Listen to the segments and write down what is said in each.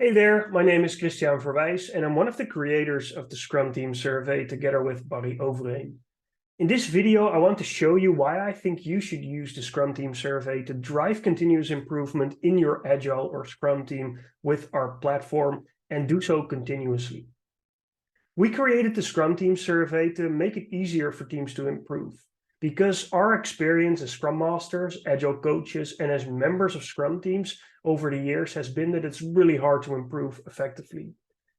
Hey there, my name is Christian Verwijs and I'm one of the creators of the Scrum Team Survey together with Barry Overeen. In this video, I want to show you why I think you should use the Scrum Team Survey to drive continuous improvement in your Agile or Scrum team with our platform and do so continuously. We created the Scrum Team Survey to make it easier for teams to improve because our experience as Scrum Masters, Agile coaches, and as members of Scrum teams over the years has been that it's really hard to improve effectively.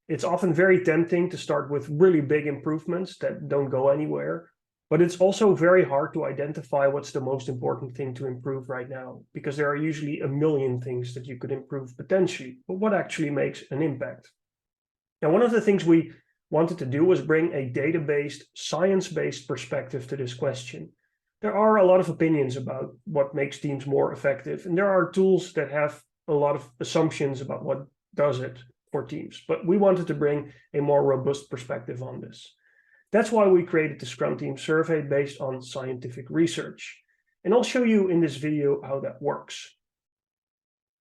It's often very tempting to start with really big improvements that don't go anywhere, but it's also very hard to identify what's the most important thing to improve right now, because there are usually a million things that you could improve potentially, but what actually makes an impact? Now, one of the things we wanted to do was bring a data-based, science-based perspective to this question. There are a lot of opinions about what makes teams more effective, and there are tools that have a lot of assumptions about what does it for teams, but we wanted to bring a more robust perspective on this. That's why we created the Scrum Team Survey based on scientific research. And I'll show you in this video how that works.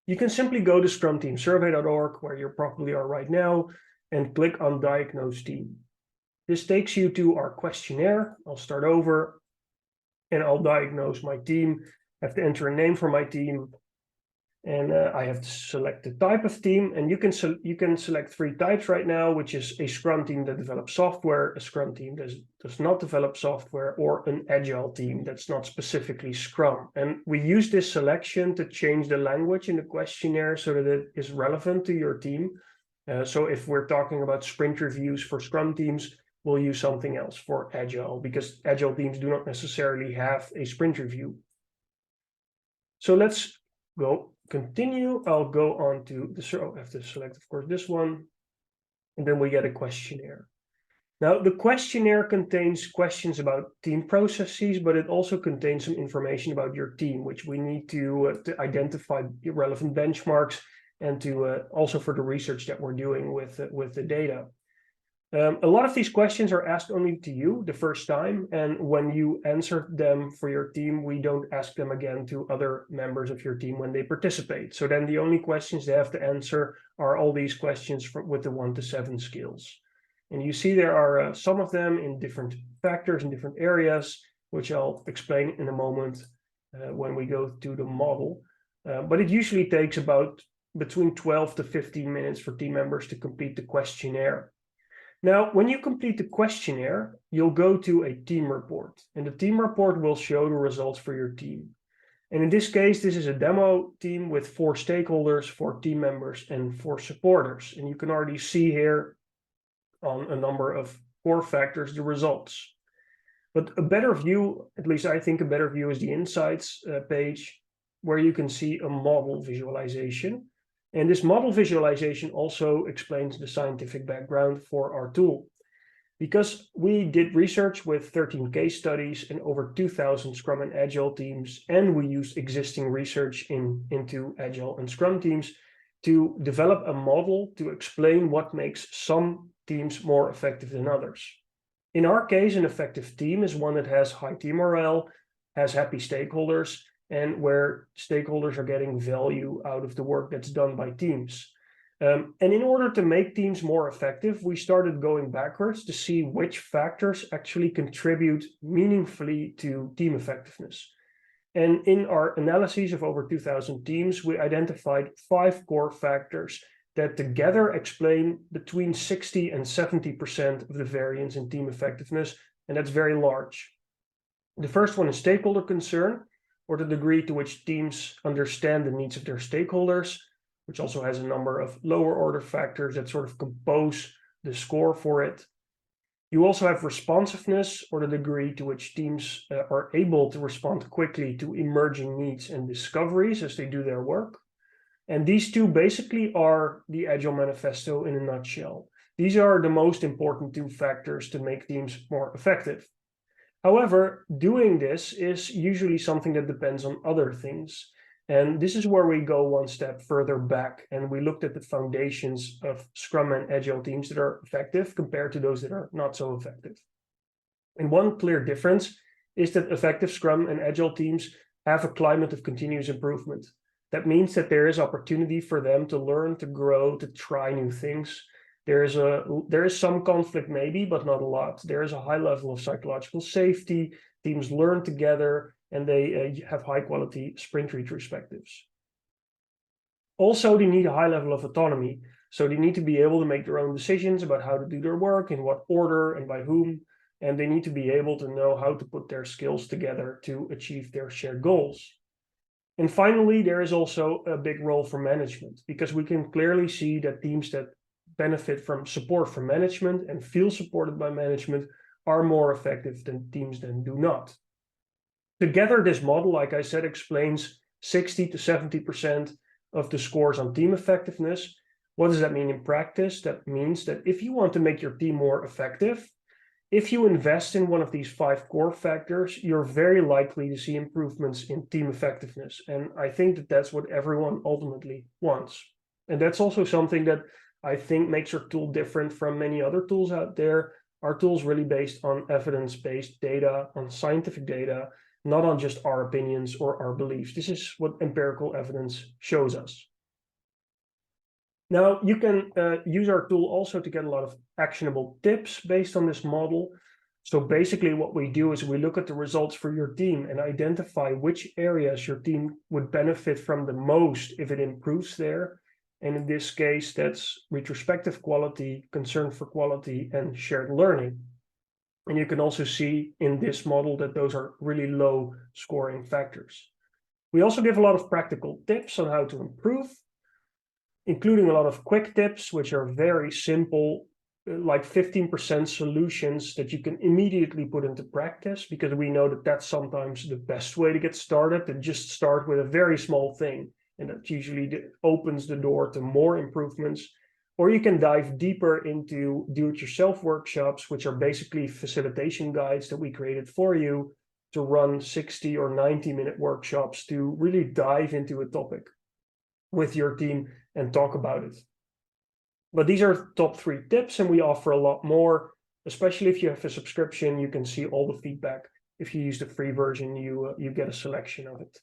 You can simply go to scrumteamsurvey.org, where you probably are right now, and click on Diagnose Team. This takes you to our questionnaire. I'll start over and I'll diagnose my team. I have to enter a name for my team, and I have to select the type of team. And you can select three types right now, which is a Scrum team that develops software, a Scrum team that does not develop software, or an Agile team that's not specifically Scrum. And we use this selection to change the language in the questionnaire so that it is relevant to your team. So if we're talking about sprint reviews for Scrum teams, we'll use something else for Agile, because Agile teams do not necessarily have a sprint review. So let's go continue. I'll go on to the, I have to select, of course, this one, and then we get a questionnaire. Now, the questionnaire contains questions about team processes, but it also contains some information about your team, which we need to identify relevant benchmarks and to also for the research that we're doing with the data. A lot of these questions are asked only to you the first time, and when you answer them for your team, we don't ask them again to other members of your team when they participate. So then the only questions they have to answer are all these questions with the 1 to 7 skills. And you see there are some of them in different factors in different areas, which I'll explain in a moment when we go to the model. But it usually takes about between 12 to 15 minutes for team members to complete the questionnaire. Now, when you complete the questionnaire, you'll go to a team report, and the team report will show the results for your team. And in this case, this is a demo team with 4 stakeholders, 4 team members, and 4 supporters. And you can already see here on a number of core factors the results. But a better view, at least I think a better view, is the Insights page, where you can see a model visualization. And this model visualization also explains the scientific background for our tool. Because we did research with 13 case studies and over 2,000 Scrum and Agile teams, and we used existing research into Agile and Scrum teams to develop a model to explain what makes some teams more effective than others. In our case, an effective team is one that has high team morale, has happy stakeholders, and where stakeholders are getting value out of the work that's done by teams. And in order to make teams more effective, we started going backwards to see which factors actually contribute meaningfully to team effectiveness. And in our analyses of over 2,000 teams, we identified 5 core factors that together explain between 60 and 70% of the variance in team effectiveness, and that's very large. The first one is stakeholder concern, or the degree to which teams understand the needs of their stakeholders, which also has a number of lower order factors that sort of compose the score for it. You also have responsiveness, or the degree to which teams are able to respond quickly to emerging needs and discoveries as they do their work. And these two basically are the Agile Manifesto in a nutshell. These are the most important 2 factors to make teams more effective. However, doing this is usually something that depends on other things. And this is where we go one step further back, and we looked at the foundations of Scrum and Agile teams that are effective compared to those that are not so effective. And one clear difference is that effective Scrum and Agile teams have a climate of continuous improvement. That means that there is opportunity for them to learn, to grow, to try new things. There is some conflict maybe, but not a lot. There is a high level of psychological safety. Teams learn together, and they have high quality sprint retrospectives. Also, they need a high level of autonomy. So they need to be able to make their own decisions about how to do their work, in what order and by whom. And they need to be able to know how to put their skills together to achieve their shared goals. And finally, there is also a big role for management, because we can clearly see that teams that benefit from support from management and feel supported by management are more effective than teams that do not. Together, this model, like I said, explains 60 to 70% of the scores on team effectiveness. What does that mean in practice? That means that if you want to make your team more effective, if you invest in one of these 5 core factors, you're very likely to see improvements in team effectiveness. And I think that that's what everyone ultimately wants. And that's also something that I think makes our tool different from many other tools out there. Our tool is really based on evidence-based data, on scientific data, not on just our opinions or our beliefs. This is what empirical evidence shows us. Now, you can use our tool also to get a lot of actionable tips based on this model. So basically what we do is we look at the results for your team and identify which areas your team would benefit from the most if it improves there. And in this case, that's retrospective quality, concern for quality, and shared learning. And you can also see in this model that those are really low scoring factors. We also give a lot of practical tips on how to improve, including a lot of quick tips, which are very simple, like 15% solutions that you can immediately put into practice, because we know that that's sometimes the best way to get started, to just start with a very small thing. And that usually opens the door to more improvements. Or you can dive deeper into do-it-yourself workshops, which are basically facilitation guides that we created for you to run 60 or 90-minute workshops to really dive into a topic with your team and talk about it. But these are top 3 tips, and we offer a lot more, especially if you have a subscription. You can see all the feedback. If you use the free version, you get a selection of it.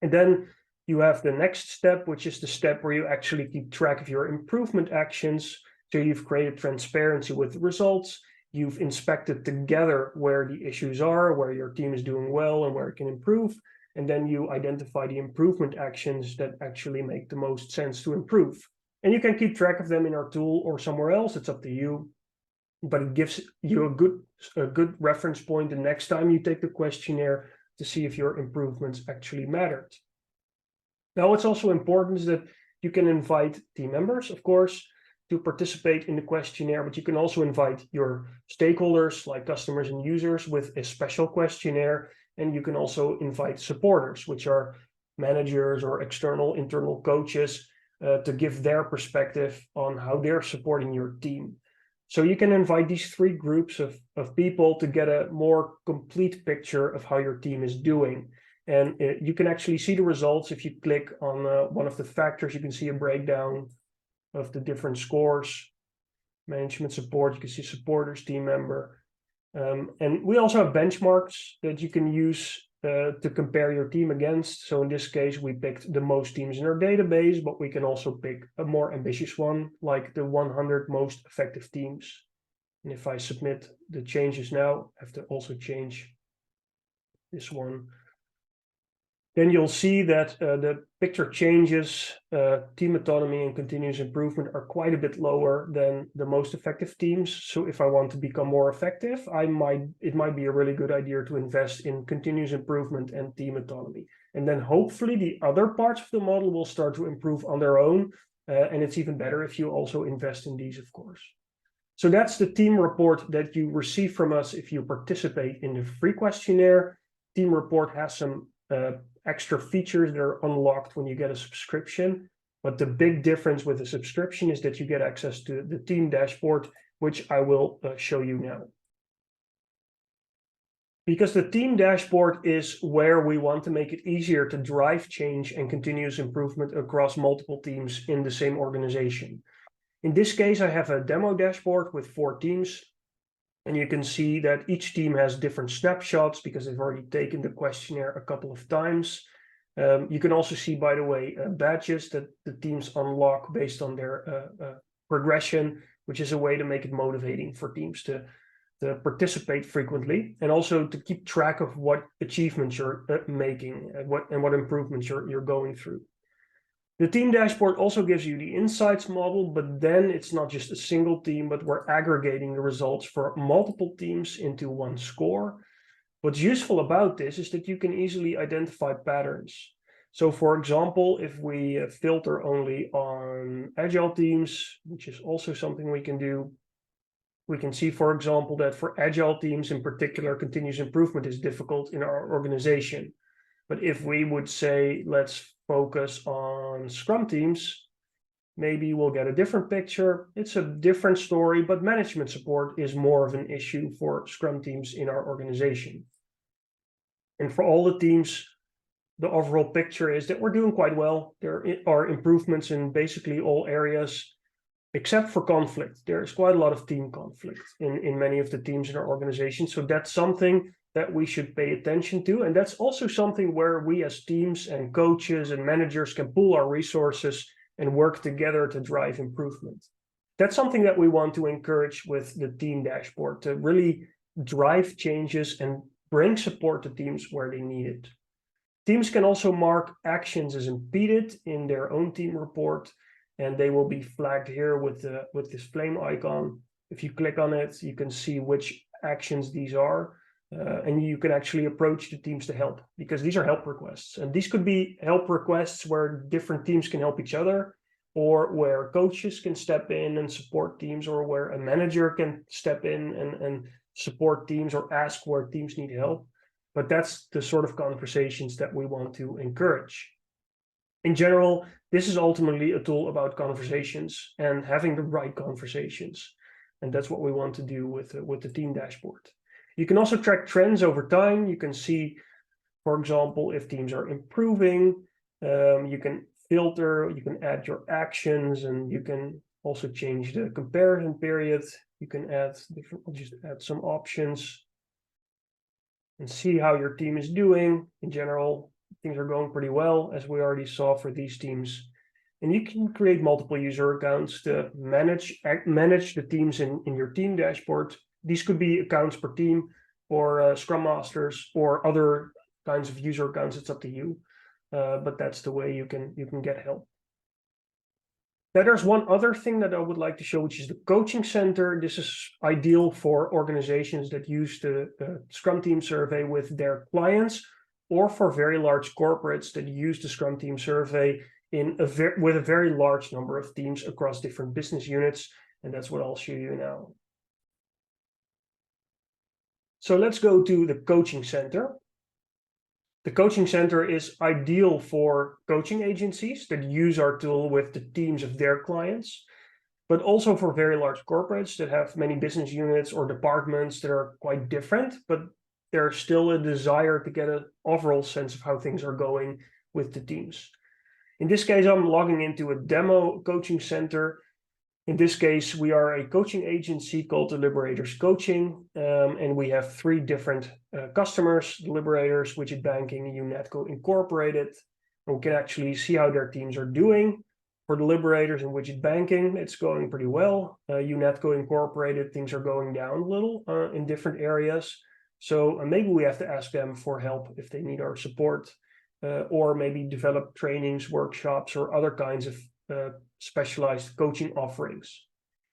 And then you have the next step, which is the step where you actually keep track of your improvement actions. So you've created transparency with the results. You've inspected together where the issues are, where your team is doing well and where it can improve. And then you identify the improvement actions that actually make the most sense to improve. And you can keep track of them in our tool or somewhere else. It's up to you. But it gives you a good reference point the next time you take the questionnaire to see if your improvements actually mattered. Now, what's also important is that you can invite team members, of course, to participate in the questionnaire, but you can also invite your stakeholders like customers and users with a special questionnaire. And you can also invite supporters, which are managers or external, internal coaches, to give their perspective on how they're supporting your team. So you can invite these 3 groups of people to get a more complete picture of how your team is doing. And you can actually see the results. If you click on one of the factors, you can see a breakdown of the different scores. Management support, you can see supporters, team member. And we also have benchmarks that you can use to compare your team against. So in this case, we picked the most teams in our database, but we can also pick a more ambitious one, like the 100 most effective teams. And if I submit the changes now, I have to also change this one. Then you'll see that the picture changes, team autonomy and continuous improvement are quite a bit lower than the most effective teams. So if I want to become more effective, it might be a really good idea to invest in continuous improvement and team autonomy. And then hopefully the other parts of the model will start to improve on their own. And it's even better if you also invest in these, of course. So that's the team report that you receive from us if you participate in the free questionnaire. Team report has some extra features that are unlocked when you get a subscription. But the big difference with a subscription is that you get access to the team dashboard, which I will show you now. Because the team dashboard is where we want to make it easier to drive change and continuous improvement across multiple teams in the same organization. In this case, I have a demo dashboard with 4 teams. And you can see that each team has different snapshots because they've already taken the questionnaire a couple of times. You can also see, by the way, badges that the teams unlock based on their progression, which is a way to make it motivating for teams to participate frequently, and also to keep track of what achievements you're making and what improvements you're going through. The team dashboard also gives you the insights model, but then it's not just a single team, but we're aggregating the results for multiple teams into one score. What's useful about this is that you can easily identify patterns. So for example, if we filter only on agile teams, which is also something we can do, we can see, for example, that for agile teams in particular, continuous improvement is difficult in our organization. But if we would say, let's focus on Scrum teams, maybe we'll get a different picture. It's a different story, but management support is more of an issue for Scrum teams in our organization. And for all the teams, the overall picture is that we're doing quite well. There are improvements in basically all areas, except for conflict. There's quite a lot of team conflict in many of the teams in our organization. So that's something that we should pay attention to. And that's also something where we as teams and coaches and managers can pool our resources and work together to drive improvement. That's something that we want to encourage with the team dashboard, to really drive changes and bring support to teams where they need it. Teams can also mark actions as impeded in their own team report, and they will be flagged here with this flame icon. If you click on it, you can see which actions these are, and you can actually approach the teams to help, because these are help requests. And these could be help requests where different teams can help each other, or where coaches can step in and support teams, or where a manager can step in and support teams or ask where teams need help. But that's the sort of conversations that we want to encourage. In general, this is ultimately a tool about conversations and having the right conversations. And that's what we want to do with the team dashboard. You can also track trends over time. You can see, for example, if teams are improving. You can filter, you can add your actions, and you can also change the comparison period. You can add different, just add some options and see how your team is doing. In general, things are going pretty well, as we already saw for these teams. And you can create multiple user accounts to manage the teams in your team dashboard. These could be accounts per team, or Scrum Masters, or other kinds of user accounts. It's up to you, but that's the way you can get help. Now, there's one other thing that I would like to show, which is the coaching center. This is ideal for organizations that use the Scrum Team Survey with their clients, or for very large corporates that use the Scrum Team Survey with a very large number of teams across different business units. And that's what I'll show you now. So let's go to the coaching center. The coaching center is ideal for coaching agencies that use our tool with the teams of their clients, but also for very large corporates that have many business units or departments that are quite different, but there's still a desire to get an overall sense of how things are going with the teams. In this case, I'm logging into a demo coaching center. In this case, we are a coaching agency called the Liberators Coaching, and we have 3 different customers: the Liberators, Widget Banking, and UNetco Incorporated. And we can actually see how their teams are doing. For the Liberators and Widget Banking, it's going pretty well. UNetco Incorporated, things are going down a little in different areas. So maybe we have to ask them for help if they need our support, or maybe develop trainings, workshops, or other kinds of specialized coaching offerings.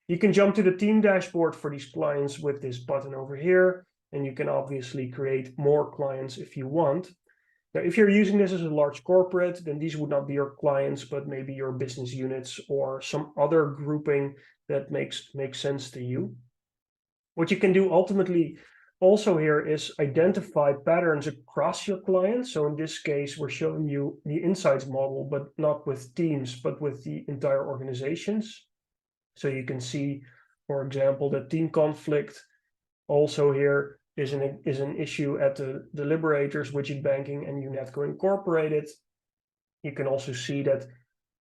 You can jump to the team dashboard for these clients with this button over here, and you can obviously create more clients if you want. Now, if you're using this as a large corporate, then these would not be your clients, but maybe your business units or some other grouping that makes sense to you. What you can do ultimately also here is identify patterns across your clients. So in this case, we're showing you the insights model, but not with teams, but with the entire organizations. So you can see, for example, that team conflict also here is an issue at the Liberators, Widget Banking, and UNetco Incorporated. You can also see that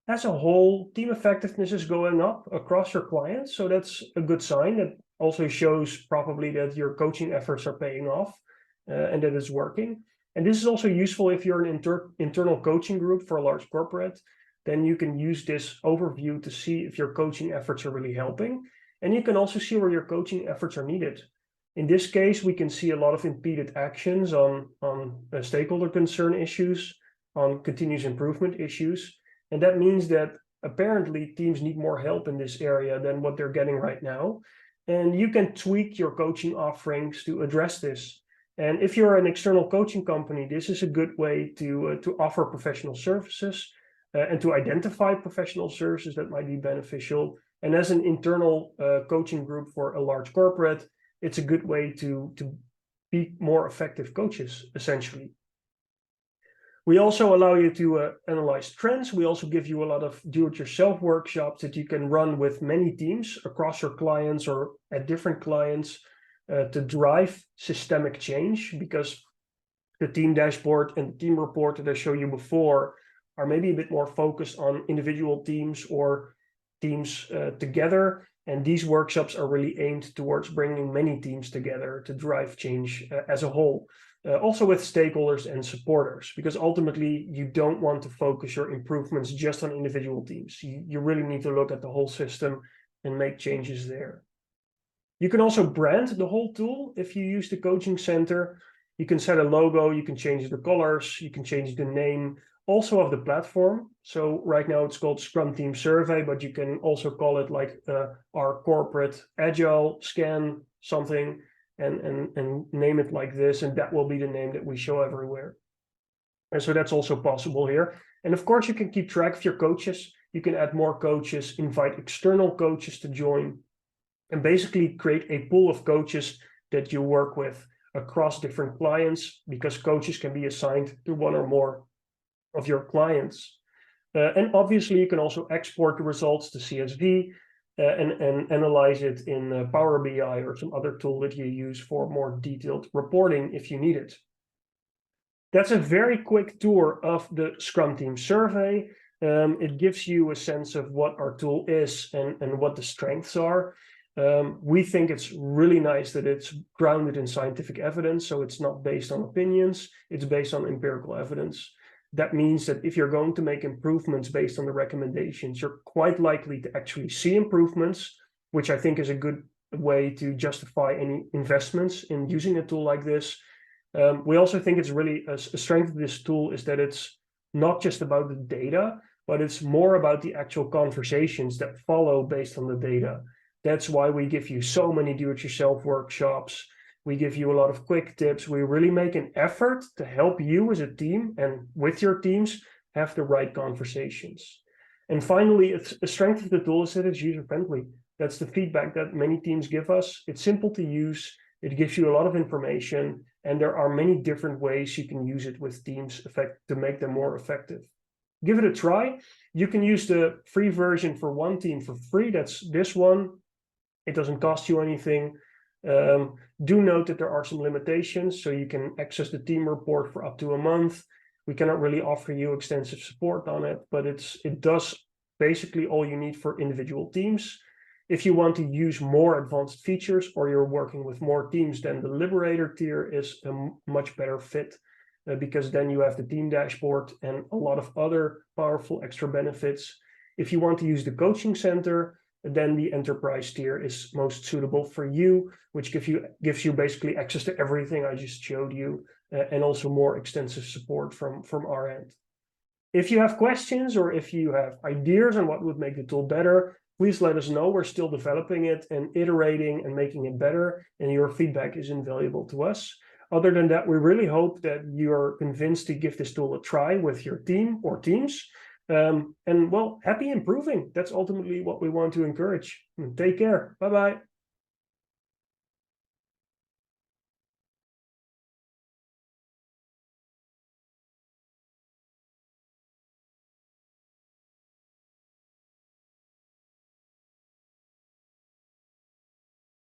as a whole, team effectiveness is going up across your clients. So that's a good sign. That also shows probably that your coaching efforts are paying off and that it's working. And this is also useful if you're an internal coaching group for a large corporate. Then you can use this overview to see if your coaching efforts are really helping. And you can also see where your coaching efforts are needed. In this case, we can see a lot of impeded actions on stakeholder concern issues, on continuous improvement issues. And that means that apparently teams need more help in this area than what they're getting right now. And you can tweak your coaching offerings to address this. And if you're an external coaching company, this is a good way to offer professional services and to identify professional services that might be beneficial. And as an internal coaching group for a large corporate, it's a good way to be more effective coaches, essentially. We also allow you to analyze trends. We also give you a lot of do-it-yourself workshops that you can run with many teams across your clients or at different clients to drive systemic change, because the team dashboard and the team report that I showed you before are maybe a bit more focused on individual teams or teams together. And these workshops are really aimed towards bringing many teams together to drive change as a whole. Also with stakeholders and supporters, because ultimately you don't want to focus your improvements just on individual teams. You really need to look at the whole system and make changes there. You can also brand the whole tool if you use the coaching center. You can set a logo, you can change the colors, you can change the name also of the platform. So right now it's called Scrum Team Survey, but you can also call it like our corporate agile scan something and name it like this, and that will be the name that we show everywhere. And so that's also possible here. And of course you can keep track of your coaches. You can add more coaches, invite external coaches to join, and basically create a pool of coaches that you work with across different clients, because coaches can be assigned to one or more of your clients. And obviously you can also export the results to CSV and analyze it in Power BI or some other tool that you use for more detailed reporting if you need it. That's a very quick tour of the Scrum Team Survey. It gives you a sense of what our tool is and what the strengths are. We think it's really nice that it's grounded in scientific evidence, so it's not based on opinions, it's based on empirical evidence. That means that if you're going to make improvements based on the recommendations, you're quite likely to actually see improvements, which I think is a good way to justify any investments in using a tool like this. We also think it's really a strength of this tool is that it's not just about the data, but it's more about the actual conversations that follow based on the data. That's why we give you so many do-it-yourself workshops. We give you a lot of quick tips. We really make an effort to help you as a team and with your teams have the right conversations. And finally, a strength of the tool is that it's user-friendly. That's the feedback that many teams give us. It's simple to use. It gives you a lot of information, and there are many different ways you can use it with teams to make them more effective. Give it a try. You can use the free version for one team for free. That's this one. It doesn't cost you anything. Do note that there are some limitations, so you can access the team report for up to a month. We cannot really offer you extensive support on it, but it does basically all you need for individual teams. If you want to use more advanced features or you're working with more teams, then the Liberator tier is a much better fit because then you have the team dashboard and a lot of other powerful extra benefits. If you want to use the coaching center, then the enterprise tier is most suitable for you, which gives you basically access to everything I just showed you and also more extensive support from our end. If you have questions or if you have ideas on what would make the tool better, please let us know. We're still developing it and iterating and making it better, and your feedback is invaluable to us. Other than that, we really hope that you're convinced to give this tool a try with your team or teams. And well, happy improving. That's ultimately what we want to encourage. Take care. Bye-bye.